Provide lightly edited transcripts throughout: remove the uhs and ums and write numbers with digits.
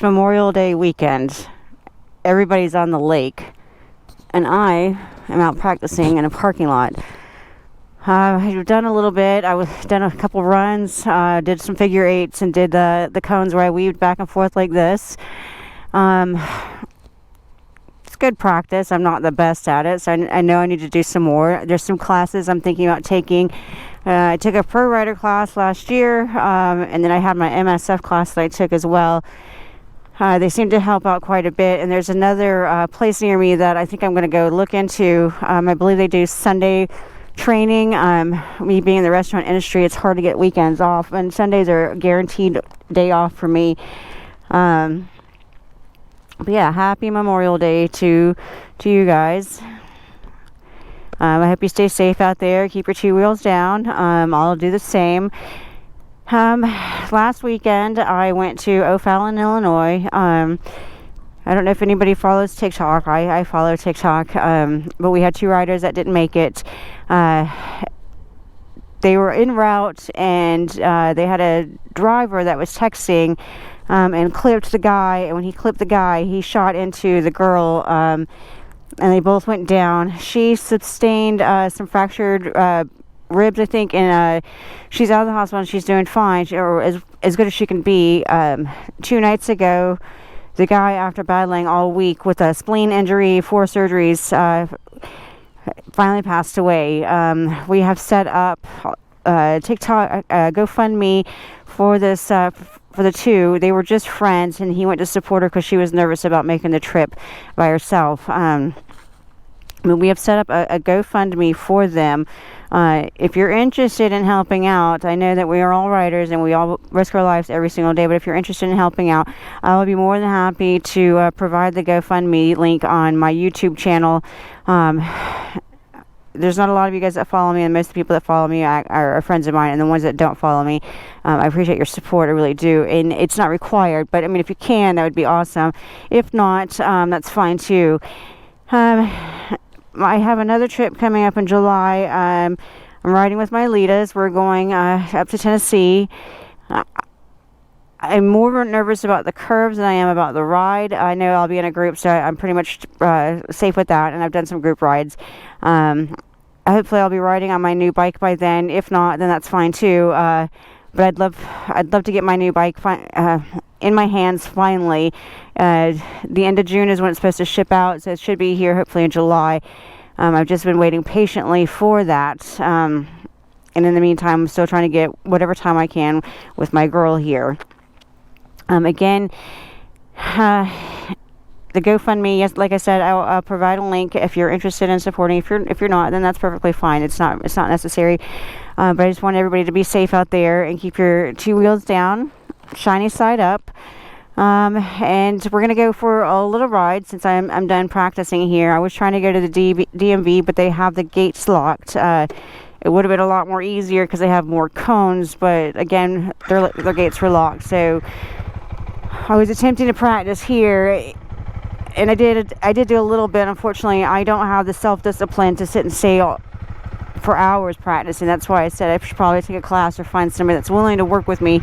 It's Memorial Day weekend. Everybody's on the lake, and I am out practicing in a parking lot. I've done a little bit. Done a couple runs, did some figure eights, and did the cones where I weaved back and forth like this. It's good practice. I'm not the best at it, so I know I need to do some more. There's some classes I'm thinking about taking. I took a pro rider class last year, and then I had my MSF class that I took as well. They seem to help out quite a bit, and there's another place near me that I think I'm going to go look into. I believe they do Sunday training. Me being in the restaurant industry, it's hard to get weekends off, and Sundays are a guaranteed day off for me. But yeah, happy Memorial Day to you guys. I hope you stay safe out there. Keep your two wheels down. I'll do the same. Last weekend I went to O'Fallon, Illinois. I don't know if anybody follows TikTok. I follow TikTok, but we had two riders that didn't make it. They were en route, and they had a driver that was texting and clipped the guy. And when he clipped the guy, he shot into the girl, and they both went down. She sustained some fractured ribs, I think, and she's out of the hospital and she's doing fine, or as good as she can be. 2 nights ago, the guy, after battling all week with a spleen injury, 4 surgeries, finally passed away. We have set up TikTok, GoFundMe for this, for the two. They were just friends, and he went to support her because she was nervous about making the trip by herself. We have set up a GoFundMe for them. If you're interested in helping out, I know that we are all riders and we all risk our lives every single day, but if you're interested in helping out, I will be more than happy to provide the GoFundMe link on my YouTube channel. There's not a lot of you guys that follow me, and most of the people that follow me are friends of mine, and the ones that don't follow me, I appreciate your support, I really do. And it's not required, but I mean, if you can, that would be awesome. If not, that's fine too. I have another trip coming up in July. I'm riding with my Litas. We're going up to Tennessee. I'm more nervous about the curves than I am about the ride. I know I'll be in a group, so I'm pretty much safe with that, and I've done some group rides. Hopefully I'll be riding on my new bike by then. If not, then that's fine too. But I'd love to get my new bike in my hands finally. The end of June is when it's supposed to ship out, so it should be here hopefully in July. I've just been waiting patiently for that. And in the meantime, I'm still trying to get whatever time I can with my girl here. Again, the GoFundMe, yes, like I said, I'll provide a link if you're interested in supporting. If you're not, then that's perfectly fine. It's not necessary. But I just want everybody to be safe out there and keep your two wheels down, shiny side up. And we're gonna go for a little ride since I'm done practicing here. I was trying to go to the DMV, but they have the gates locked. It would have been a lot more easier because they have more cones, but again, their gates were locked. So I was attempting to practice here, and I did do a little bit. Unfortunately, I don't have the self-discipline to sit and stay for hours practicing. That's why I said I should probably take a class or find somebody that's willing to work with me.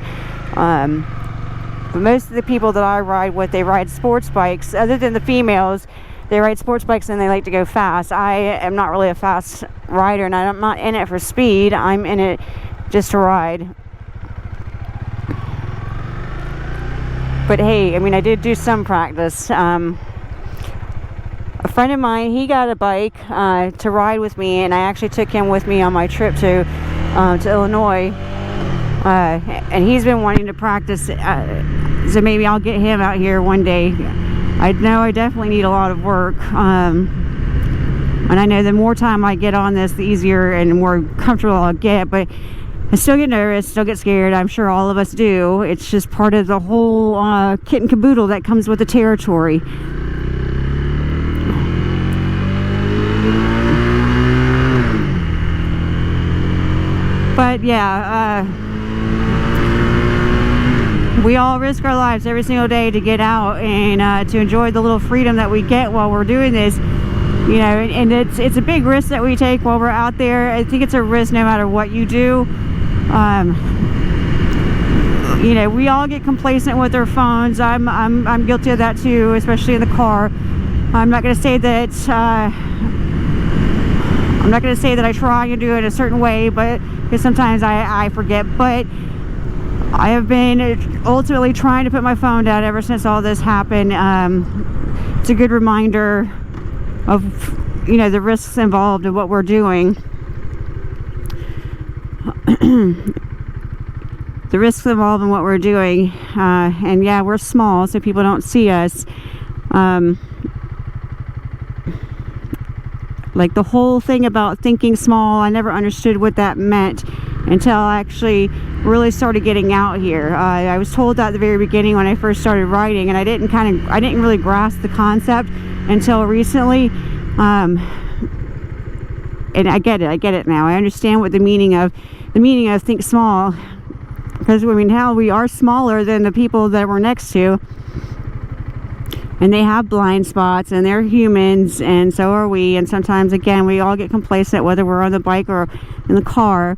But most of the people that I ride with, they ride sports bikes. Other than the females, they ride sports bikes and they like to go fast. I am not really a fast rider, and I'm not in it for speed. I'm in it just to ride. But hey, I mean, I did do some practice. A friend of mine, he got a bike to ride with me, and I actually took him with me on my trip to Illinois. And he's been wanting to practice, so maybe I'll get him out here one day. I know I definitely need a lot of work, and I know the more time I get on this, the easier and more comfortable I'll get, but I still get nervous, still get scared. I'm sure all of us do. It's just part of the whole kit and caboodle that comes with the territory. But yeah, we all risk our lives every single day to get out and to enjoy the little freedom that we get while we're doing this. You know, and it's a big risk that we take while we're out there. I think it's a risk no matter what you do. you know, we all get complacent with our phones. I'm guilty of that too, especially in the car. I'm not going to say that I try and do it a certain way, but because sometimes I forget. But I have been ultimately trying to put my phone down ever since all this happened. It's a good reminder of, you know, the risks involved in what we're doing. The risks involved in what we're doing. And yeah, we're small, so people don't see us. Like the whole thing about thinking small, I never understood what that meant until I actually really started getting out here. I was told that at the very beginning when I first started writing, and I didn't really grasp the concept until recently. And I get it now. I understand what the meaning of think small, because I mean, hell, we are smaller than the people that we're next to. And they have blind spots, and they're humans, and so are we. And sometimes, again, we all get complacent, whether we're on the bike or in the car.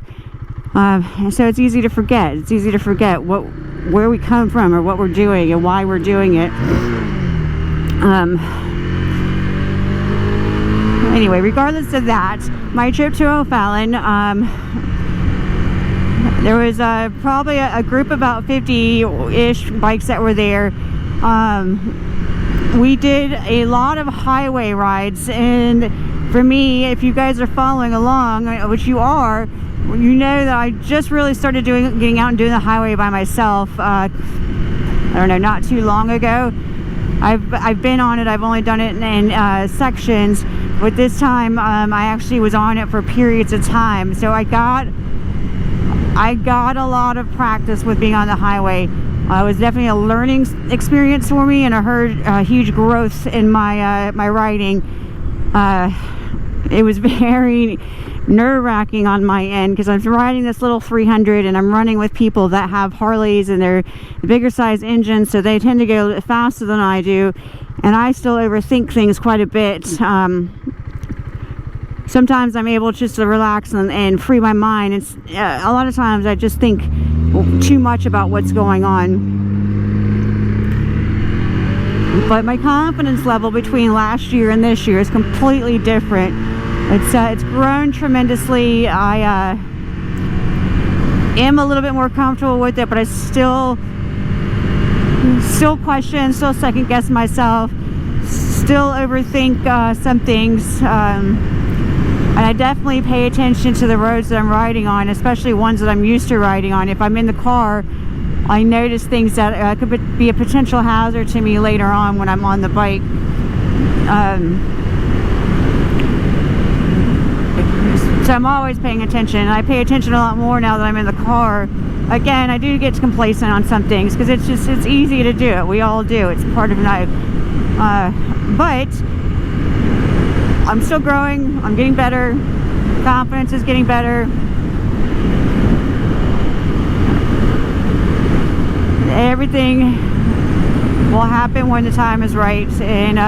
And so it's easy to forget. It's easy to forget where we come from, or what we're doing, and why we're doing it. Anyway, regardless of that, my trip to O'Fallon, there was probably a group of about 50-ish bikes that were there. We did a lot of highway rides, and for me, if you guys are following along, which you are, you know that I just really started getting out and doing the highway by myself. I don't know, not too long ago. I've been on it. I've only done it in sections, but this time I actually was on it for periods of time. So I got a lot of practice with being on the highway. It was definitely a learning experience for me, and I heard huge growth in my my writing. It was very nerve-wracking on my end, because I'm riding this little 300 and I'm running with people that have Harleys, and they're the bigger size engines, so they tend to go a little bit faster than I do, and I still overthink things quite a bit. Sometimes I'm able just to relax and free my mind. It's a lot of times I just think too much about what's going on. But my confidence level between last year and this year is completely different. It's grown tremendously. I am a little bit more comfortable with it, but I still question, still second guess myself, still overthink some things. And I definitely pay attention to the roads that I'm riding on, especially ones that I'm used to riding on. If I'm in the car, I notice things that could be a potential hazard to me later on when I'm on the bike. So I'm always paying attention. I pay attention a lot more now that I'm in the car. Again, I do get complacent on some things because it's easy to do it. We all do. It's part of life. But I'm still growing. I'm getting better. Confidence is getting better. Everything will happen when the time is right, and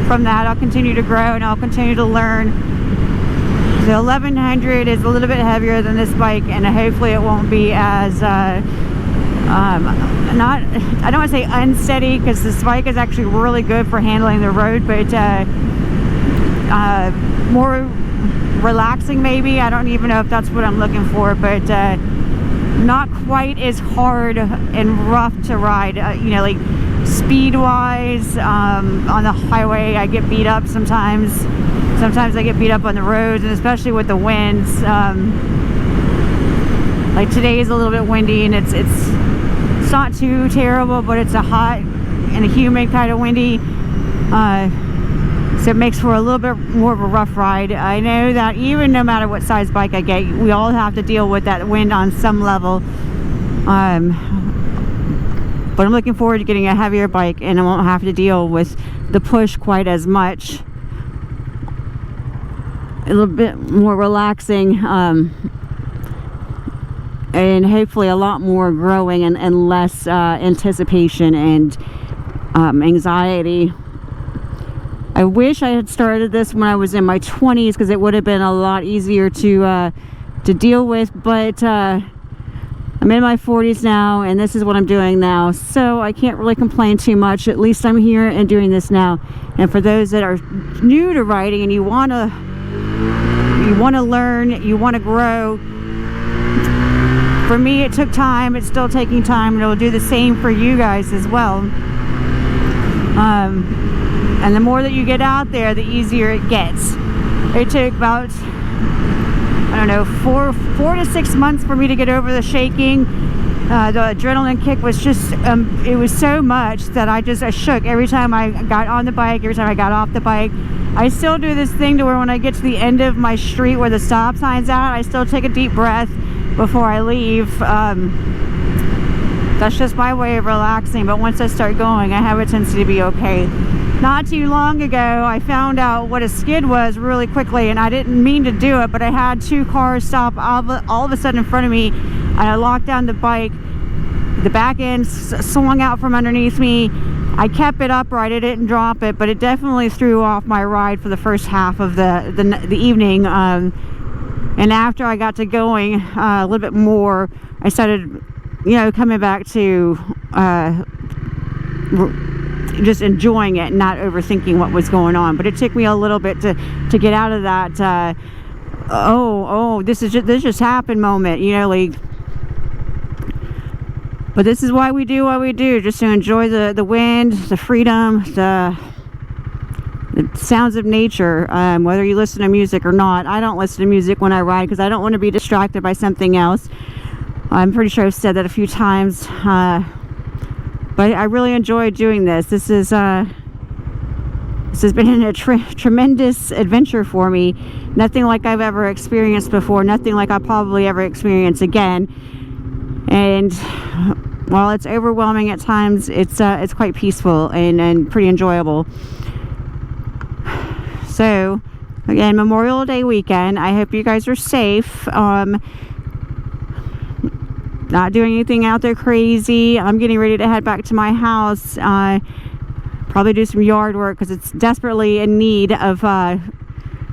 from that I'll continue to grow and I'll continue to learn. The 1100 is a little bit heavier than this bike, and hopefully it won't be as I don't want to say unsteady, because this bike is actually really good for handling the road, but more relaxing maybe. I don't even know if that's what I'm looking for, but not quite as hard and rough to ride. You know, like speed wise, on the highway I get beat up sometimes. Sometimes I get beat up on the roads, and especially with the winds. Like today is a little bit windy, and it's not too terrible, but it's a hot and a humid kind of windy. So it makes for a little bit more of a rough ride. I know that even no matter what size bike I get, we all have to deal with that wind on some level. But I'm looking forward to getting a heavier bike, and I won't have to deal with the push quite as much. A little bit more relaxing, and hopefully a lot more growing and less anticipation and anxiety. I wish I had started this when I was in my 20s, because it would have been a lot easier to deal with, but I'm in my 40s now, and this is what I'm doing now, so I can't really complain too much. At least I'm here and doing this now. And for those that are new to riding and you want to learn, you want to grow, for me it took time, it's still taking time, and it will do the same for you guys as well. And the more that you get out there, the easier it gets. It took about, I don't know, four to 6 months for me to get over the shaking. The adrenaline kick was just, it was so much that I shook every time I got on the bike, every time I got off the bike. I still do this thing to where when I get to the end of my street where the stop sign's out, I still take a deep breath before I leave. That's just my way of relaxing, but once I start going, I have a tendency to be okay. Not too long ago, I found out what a skid was really quickly, and I didn't mean to do it, but I had 2 cars stop all of a sudden in front of me, and I locked down the bike. The back end swung out from underneath me. I kept it upright, I didn't drop it, but it definitely threw off my ride for the first half of the evening. And after I got to going a little bit more, I started, coming back to just enjoying it and not overthinking what was going on. But it took me a little bit to get out of that this just happened moment, like. But this is why we do what we do, just to enjoy the wind, the freedom, the sounds of nature. Whether you listen to music or not, I don't listen to music when I ride because I don't want to be distracted by something else. I'm pretty sure I've said that a few times. But I really enjoy doing this. This has been a tremendous adventure for me. Nothing like I've ever experienced before. Nothing like I'll probably ever experience again. And while it's overwhelming at times, it's quite peaceful and pretty enjoyable. So, again, Memorial Day weekend. I hope you guys are safe. Not doing anything out there crazy. I'm getting ready to head back to my house. Probably do some yard work because it's desperately in need of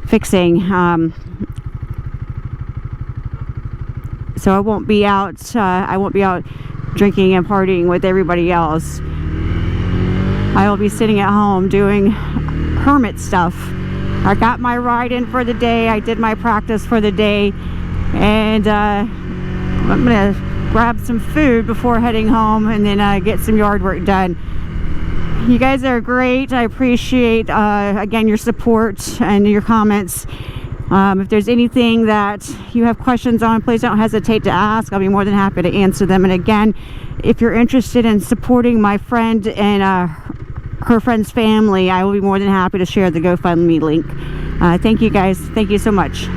fixing. So I won't be out drinking and partying with everybody else. I will be sitting at home doing hermit stuff. I got my ride in for the day. I did my practice for the day, and I'm gonna grab some food before heading home, and then get some yard work done. You guys are great. I appreciate again your support and your comments. If there's anything that you have questions on, please don't hesitate to ask. I'll be more than happy to answer them. And again, if you're interested in supporting my friend and her friend's family, I will be more than happy to share the GoFundMe link. Thank you guys. Thank you so much.